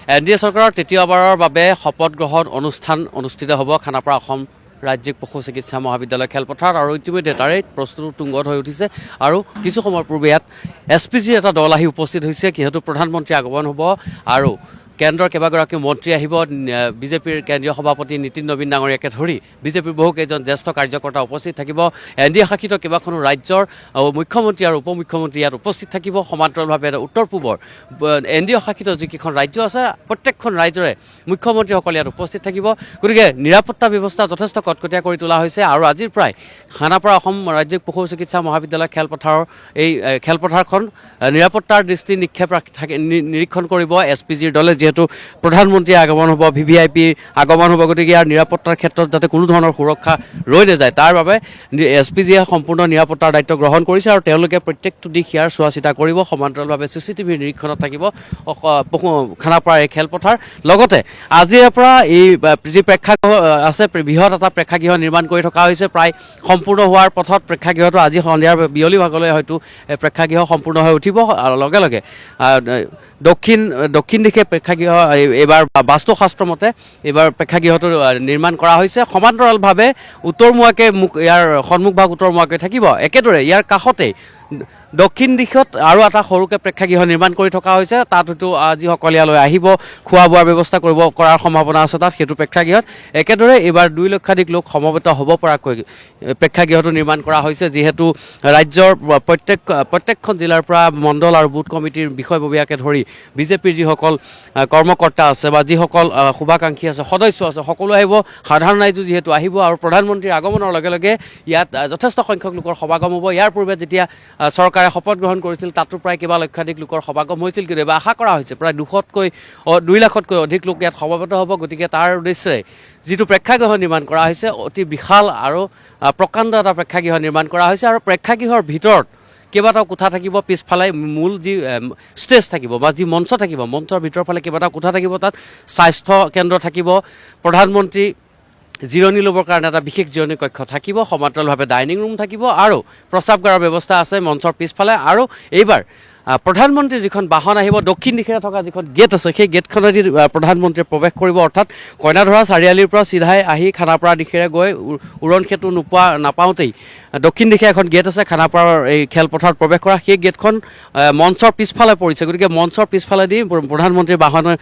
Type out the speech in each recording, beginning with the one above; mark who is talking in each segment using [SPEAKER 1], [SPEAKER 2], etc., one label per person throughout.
[SPEAKER 1] NDA চৰকাৰৰ তৃতীয়বাৰৰ বাবে শপত গ্ৰহণ অনুষ্ঠান অনুষ্ঠিত হ'ব খানাপাৰা অসম ৰাজ্যিক পশু চিকিৎসা মহাবিদ্যালয় খেলপথাৰত আৰু ইতিমধ্যে তাৰে প্ৰস্তুতি তুংগত হৈ উঠিছে আৰু কিছু সময়ৰ পূৰ্বে ইয়াত SPGৰ এটা দল আহি উপস্থিত হৈছে যিহেতু প্ৰধানমন্ত্ৰী আগমন হ'ব আৰু কেন্দ্ৰৰ কেইবাগৰাকী মন্ত্ৰী আহিব বিজেপিৰ কেন্দ্ৰীয় সভাপতি নীতিন নবীন ডাঙৰীয়াকে ধৰি বিজেপিৰ বহুকেইজন জ্যেষ্ঠ কাৰ্যকৰ্তা উপস্থিত থাকিব NDA শাসিত কেইবাখনো ৰাজ্যৰ মুখ্যমন্ত্ৰী আৰু উপমুখ্যমন্ত্ৰী ইয়াত উপস্থিত থাকিব সমান্তৰালভাৱে উত্তৰ পূবৰ NDA শাসিত যিকেইখন ৰাজ্য আছে প্ৰত্যেকখন ৰাজ্যৰে মুখ্যমন্ত্ৰীসকল ইয়াত উপস্থিত থাকিব গতিকে নিৰাপত্তা ব্যৱস্থা যথেষ্ট কটকটীয়া কৰি তোলা হৈছে আৰু আজিৰ প্ৰায় খানাপাৰা অসম ৰাজ্যিক পশু চিকিৎসা মহাবিদ্যালয় খেলপথাৰৰ এই খেলপথাৰখন নিৰাপত্তাৰ দৃষ্টি নিৰীক্ষণ কৰিব SPGৰ দলে যেহেতু প্ৰধানমন্ত্ৰীৰ আগমন হ'ব VVIP আগমন হ'ব গতিকে ইয়াৰ নিৰাপত্তাৰ ক্ষেত্ৰত যাতে কোনো ধৰণৰ সুৰক্ষা ৰৈ নাযায় তাৰ বাবে SPGয়ে সম্পূৰ্ণ নিৰাপত্তাৰ দায়িত্ব গ্ৰহণ কৰিছে আৰু তেওঁলোকে প্ৰত্যেকটো দিশ ইয়াৰ চোৱা চিতা কৰিব সমান্তৰালভাৱে CCTV নিৰীক্ষণত থাকিব খানাপাৰাৰ এই খেলপথাৰ লগতে আজিৰ পৰা এই যি প্ৰেক্ষাগৃহ আছে বৃহৎ এটা প্ৰেক্ষাগৃহ নিৰ্মাণ কৰি থকা হৈছে প্ৰায় সম্পূৰ্ণ হোৱাৰ পথত প্ৰেক্ষাগৃহটো আজি সন্ধিয়াৰ বিয়লি ভাগলৈ হয়তো প্ৰেক্ষাগৃহ সম্পূৰ্ণ হৈ উঠিব আৰু লগে লগে দক্ষিণ দিশে প্ৰেক্ষাগৃহ এইবাৰ বাস্তুশাস্ত্ৰ মতে এইবাৰ প্ৰেক্ষাগৃহটো নিৰ্মাণ কৰা হৈছে সমান্তৰালভাৱে উত্তৰমুৱাকৈ ইয়াৰ সন্মুখভাগ উত্তৰমুৱাকৈ থাকিব একেদৰে ইয়াৰ কাষতেই দক্ষিণ দিশত আৰু এটা সৰুকৈ প্ৰেক্ষাগৃহ নিৰ্মাণ কৰি থকা হৈছে তাত হয়তো যিসকল ইয়ালৈ আহিব খোৱা বোৱাৰ ব্যৱস্থা কৰাৰ সম্ভাৱনা আছে তাত সেইটো প্ৰেক্ষাগৃহত একেদৰে এইবাৰ 2 লক্ষাধিক লোক সমবেত হ'ব পৰাকৈ প্ৰেক্ষাগৃহটো নিৰ্মাণ কৰা হৈছে যিহেতু ৰাজ্যৰ প্ৰত্যেকখন জিলাৰ পৰা মণ্ডল আৰু বুথ কমিটিৰ বিষয়ববীয়াকে ধৰি বিজেপিৰ যিসকল কৰ্মকৰ্তা আছে বা যিসকল শুভাকাংক্ষী আছে সদস্য আছে সকলো আহিব সাধাৰণ ৰাইজো যিহেতু আহিব আৰু প্ৰধানমন্ত্ৰীৰ আগমনৰ লগে লগে ইয়াত যথেষ্ট সংখ্যক লোকৰ সমাগম হ'ব ইয়াৰ পূৰ্বে যেতিয়া চৰকাৰে শপত গ্ৰহণ কৰিছিল তাতো প্ৰায় কেইবা লক্ষাধিক লোকৰ সমাগম হৈছিল কিন্তু এবাৰ আশা কৰা হৈছে প্ৰায় 2 লাখতকৈ অধিক লোক ইয়াত সমবেত হ'ব গতিকে তাৰ উদ্দেশ্যে যিটো প্ৰেক্ষাগৃহ নিৰ্মাণ কৰা হৈছে অতি বিশাল আৰু প্ৰকাণ্ড এটা প্ৰেক্ষাগৃহ নিৰ্মাণ কৰা হৈছে আৰু প্ৰেক্ষাগৃহৰ ভিতৰত কেইবাটাও কোঠা থাকিব পিছফালে মূল যি ষ্টেজ থাকিব বা যি মঞ্চ থাকিব মঞ্চৰ ভিতৰৰ ফালে কেইবাটাও কোঠা থাকিব তাত স্বাস্থ্য কেন্দ্ৰ থাকিব প্ৰধানমন্ত্ৰী জিৰণি ল'বৰ কাৰণে এটা বিশেষ জিৰণি কক্ষ থাকিব সমান্তৰালভাৱে ডাইনিং ৰুম থাকিব আৰু প্ৰস্ৰাৱগাৰৰ ব্যৱস্থা আছে মঞ্চৰ পিছফালে আৰু এইবাৰ প্ৰধানমন্ত্ৰীৰ যিখন বাহন আহিব দক্ষিণ দিশে থকা যিখন গেট আছে সেই গেটখনেদি প্ৰধানমন্ত্ৰীয়ে প্ৰৱেশ কৰিব অৰ্থাৎ কইনাধৰা চাৰিআলিৰ পৰা চিধাই আহি খানাপাৰা দিশেৰে গৈ উৰণ সেতু নাপাওঁতেই দক্ষিণ দিশে এখন গেট আছে খানাপাৰাৰ এই খেলপথাৰত প্ৰৱেশ কৰা সেই গেটখন মঞ্চৰ পিছফালে পৰিছে গতিকে মঞ্চৰ পিছফালেদি প্ৰধানমন্ত্ৰীৰ বাহনে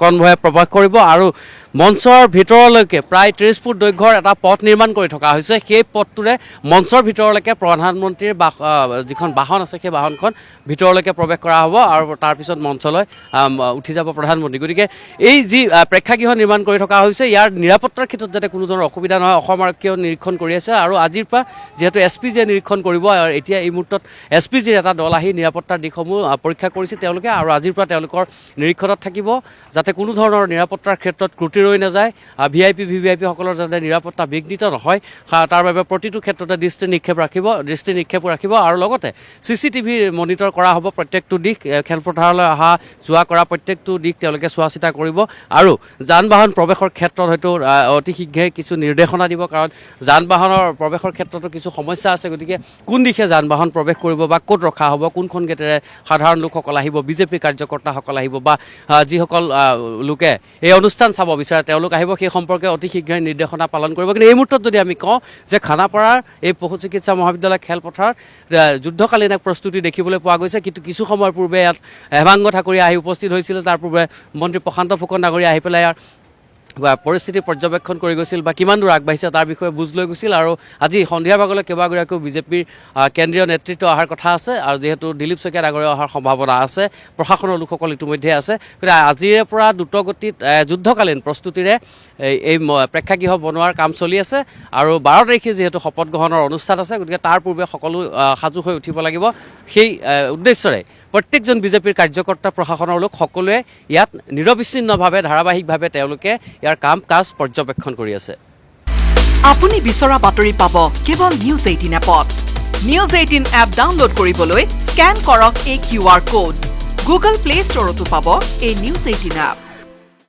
[SPEAKER 1] কনভয়ে প্ৰৱেশ কৰিব আৰু মঞ্চৰ ভিতৰলৈকে প্ৰায় 30 ফুট দৈৰ্ঘ্যৰ এটা পথ নিৰ্মাণ কৰি থকা হৈছে সেই পথটোৰে মঞ্চৰ ভিতৰলৈকে প্ৰধানমন্ত্ৰীৰ যিখন বাহন আছে সেই বাহনখন ভিতৰলৈকে প্ৰৱেশ কৰা হ'ব আৰু তাৰপিছত মঞ্চলৈ উঠি যাব প্ৰধানমন্ত্ৰী গতিকে এই যি প্ৰেক্ষাগৃহ নিৰ্মাণ কৰি থকা হৈছে ইয়াৰ নিৰাপত্তাৰ ক্ষেত্ৰত যাতে কোনো ধৰণৰ অসুবিধা নহয় অসম আৰক্ষীয়েও নিৰীক্ষণ কৰি আছে আৰু আজিৰ পৰা যিহেতু SPGয়ে নিৰীক্ষণ কৰিব আৰু এতিয়া এই মুহূৰ্তত SPGৰ এটা দল আহি নিৰাপত্তাৰ দিশসমূহ পৰীক্ষা কৰিছে তেওঁলোকে আৰু আজিৰ পৰা তেওঁলোকৰ নিৰীক্ষণত থাকিব যাতে কোনো ধৰণৰ নিৰাপত্তাৰ ক্ষেত্ৰত ত্ৰুটি ৰৈ নাযায় VVIP সকলৰ যাতে নিৰাপত্তা বিঘ্নিত নহয় তাৰ বাবে প্ৰতিটো ক্ষেত্ৰতে দৃষ্টি নিক্ষেপ ৰাখিব আৰু লগতে CCTV মনিটৰ কৰা হ'ব প্ৰত্যেকটো দিশ খেলপথাৰলৈ অহা যোৱা কৰা প্ৰত্যেকটো দিশ তেওঁলোকে চোৱা চিতা কৰিব আৰু যান বাহন প্ৰৱেশৰ ক্ষেত্ৰত হয়তো অতি শীঘ্ৰে কিছু নিৰ্দেশনা দিব কাৰণ যান বাহনৰ প্ৰৱেশৰ ক্ষেত্ৰতো কিছু সমস্যা আছে গতিকে কোন দিশে যান বাহন প্ৰৱেশ কৰিব বা ক'ত ৰখা হ'ব কোনখন গেটেৰে সাধাৰণ লোকসকল আহিব বিজেপি কাৰ্যকৰ্তাসকল আহিব বা যিসকল লোকে এই অনুষ্ঠান চাব বিচাৰে তেওঁলোক আহিব সেই সম্পৰ্কে অতি শীঘ্ৰে নিৰ্দেশনা পালন কৰিব কিন্তু এই মুহূৰ্তত যদি আমি কওঁ যে খানাপাৰাৰ এই পশু চিকিৎসা মহাবিদ্যালয় খেলপথাৰ যুদ্ধকালীন এক প্ৰস্তুতি দেখিবলৈ পোৱা গৈছে কিন্তু কিছু সময়ৰ পূৰ্বে ইয়াত হেমাংগ ঠাকুৰীয়া আহি উপস্থিত হৈছিল তাৰ পূৰ্বে মন্ত্ৰী প্ৰশান্ত ফুকন ডাঙৰীয়া আহি পেলাই ইয়াৰ পৰিস্থিতি পৰ্যবেক্ষণ কৰি গৈছিল বা কিমান দূৰ আগবাঢ়িছে তাৰ বিষয়ে বুজ লৈ গৈছিল আৰু আজি সন্ধিয়াৰ ভাগলৈ কেইবাগৰাকীও বিজেপিৰ কেন্দ্ৰীয় নেতৃত্ব অহাৰ কথা আছে আৰু যিহেতু দিলীপ শইকীয়া ডাঙৰীয়া অহাৰ সম্ভাৱনা আছে প্ৰশাসনৰ লোকসকল ইতিমধ্যে আছে গতিকে আজিৰে পৰা দ্ৰুতগতিত যুদ্ধকালীন প্ৰস্তুতিৰে এই প্ৰেক্ষাগৃহ বনোৱাৰ কাম চলি আছে আৰু 12 তাৰিখে যিহেতু শপত গ্ৰহণৰ অনুষ্ঠান আছে গতিকে তাৰ পূৰ্বে সকলো সাজু হৈ উঠিব লাগিব সেই উদ্দেশ্যৰে প্ৰত্যেকজন বিজেপিৰ কাৰ্যকৰ্তা প্ৰশাসনৰ লোক সকলোৱে ইয়াত নিৰবিচ্ছিন্নভাৱে ধাৰাবাহিকভাৱে তেওঁলোকে ইয়াৰ কাম কাজ পৰ্যবেক্ষণ কৰি আছে
[SPEAKER 2] আপুনি বিচৰা বাতৰি পাব কেৱল নিউজ 18 এপত নিউজ 18 এপ ডাউনলোড কৰিবলৈ স্ক্যান কৰক এই QR কোড গুগল প্লে ষ্টৰতো পাব এই নিউজ 18 এপ